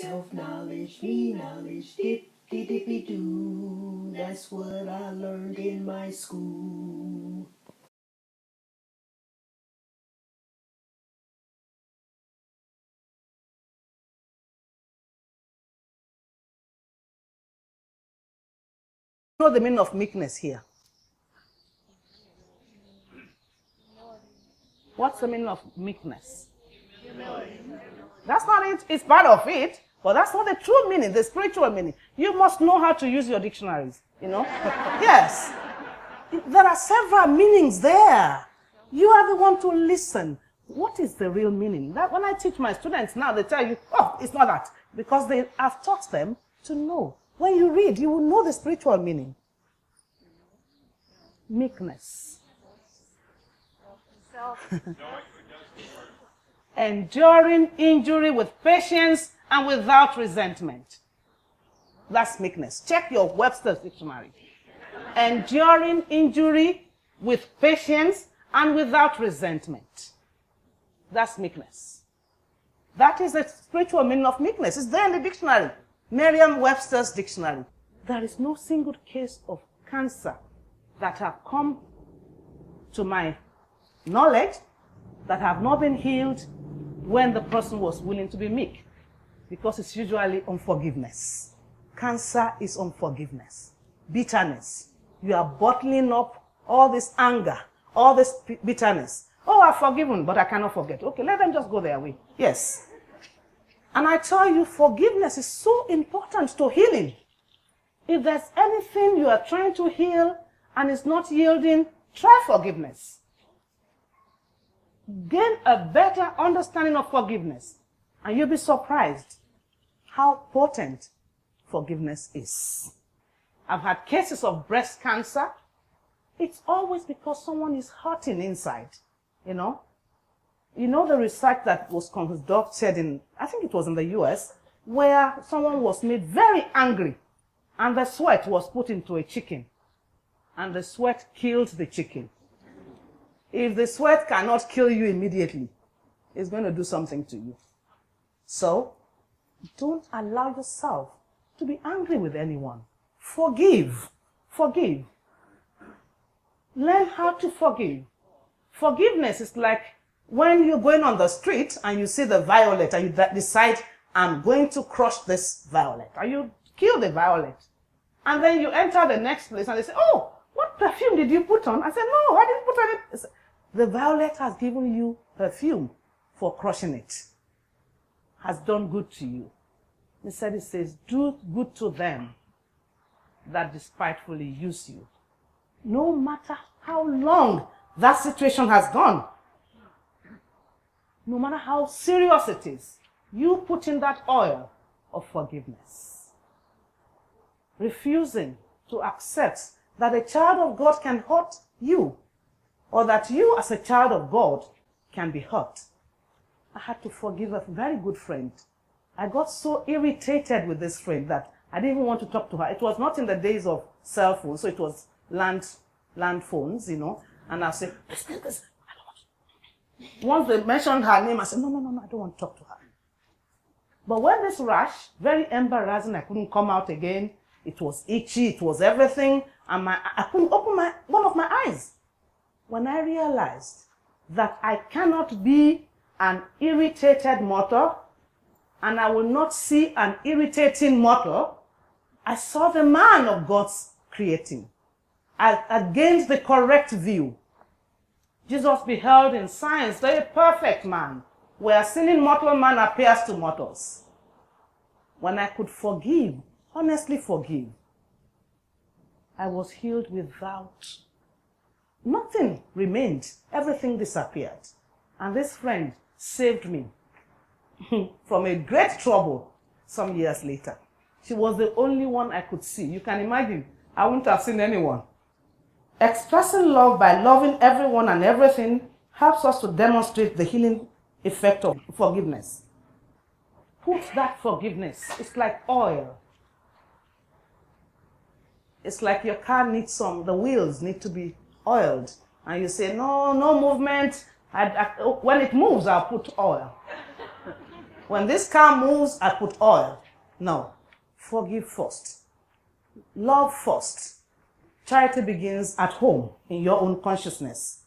Self-knowledge, me knowledge, dip-de-dippy-doo. That's what I learned in my school. Know the meaning of meekness here? What's the meaning of meekness? That's not it. It's part of it, but that's not the true meaning, the spiritual meaning. You must know how to use your dictionaries, you know? Yes. There are several meanings there. You are the one to listen. What is the real meaning? That when I teach my students now, they tell you, oh, it's not that. Because I've taught them to know. When you read, you will know the spiritual meaning. Meekness. Enduring injury with patience and without resentment. That's meekness. Check your Webster's dictionary. Enduring injury with patience and without resentment. That's meekness. That is the spiritual meaning of meekness. It's there in the dictionary. Merriam-Webster's dictionary. There is no single case of cancer that have come to my knowledge that have not been healed when the person was willing to be meek, because it's usually unforgiveness. Cancer is unforgiveness, bitterness. You are bottling up all this anger, all this bitterness. Oh, I've forgiven, but I cannot forget. Okay, let them just go their way. Yes. And I tell you, forgiveness is so important to healing. If there's anything you are trying to heal and it's not yielding, try forgiveness. Gain a better understanding of forgiveness, and you'll be surprised how potent forgiveness is. I've had cases of breast cancer. It's always because someone is hurting inside, you know. You know the research that was conducted in, I think it was in the US, where someone was made very angry, and the sweat was put into a chicken, and the sweat killed the chicken. If the sweat cannot kill you immediately, it's going to do something to you. So, don't allow yourself to be angry with anyone. Forgive. Forgive. Learn how to forgive. Forgiveness is like when you're going on the street and you see the violet and you decide, I'm going to crush this violet. And you kill the violet. And then you enter the next place and they say, oh, what perfume did you put on? I said, no, I didn't put on it. The violet has given you perfume for crushing it. Has done good to you. Instead it says, do good to them that despitefully use you. No matter how long that situation has gone, no matter how serious it is, you put in that oil of forgiveness. Refusing to accept that a child of God can hurt you, or that you as a child of God can be hurt. I had to forgive a very good friend. I got so irritated with this friend that I didn't even want to talk to her. It was not in the days of cell phones, so it was land phones, you know. And I said, listen. Once they mentioned her name, I said, no, I don't want to talk to her. But when this rash, very embarrassing, I couldn't come out again. It was itchy, it was everything, and I couldn't open one of my eyes. When I realized that I cannot be an irritated mortal, and I will not see an irritating mortal, I saw the man of God's creating. I gained the correct view. Jesus beheld in science the perfect man, where sinning mortal man appears to mortals. When I could forgive, honestly forgive, I was healed without. Nothing remained. Everything disappeared. And this friend saved me from a great trouble some years later. She was the only one I could see. You can imagine, I wouldn't have seen anyone. Expressing love by loving everyone and everything helps us to demonstrate the healing effect of forgiveness. Put that forgiveness. It's like oil. It's like your car needs the wheels need to be oiled. And you say, no movement. When it moves, I'll put oil. When this car moves, I put oil. No. Forgive first. Love first. Charity begins at home, in your own consciousness.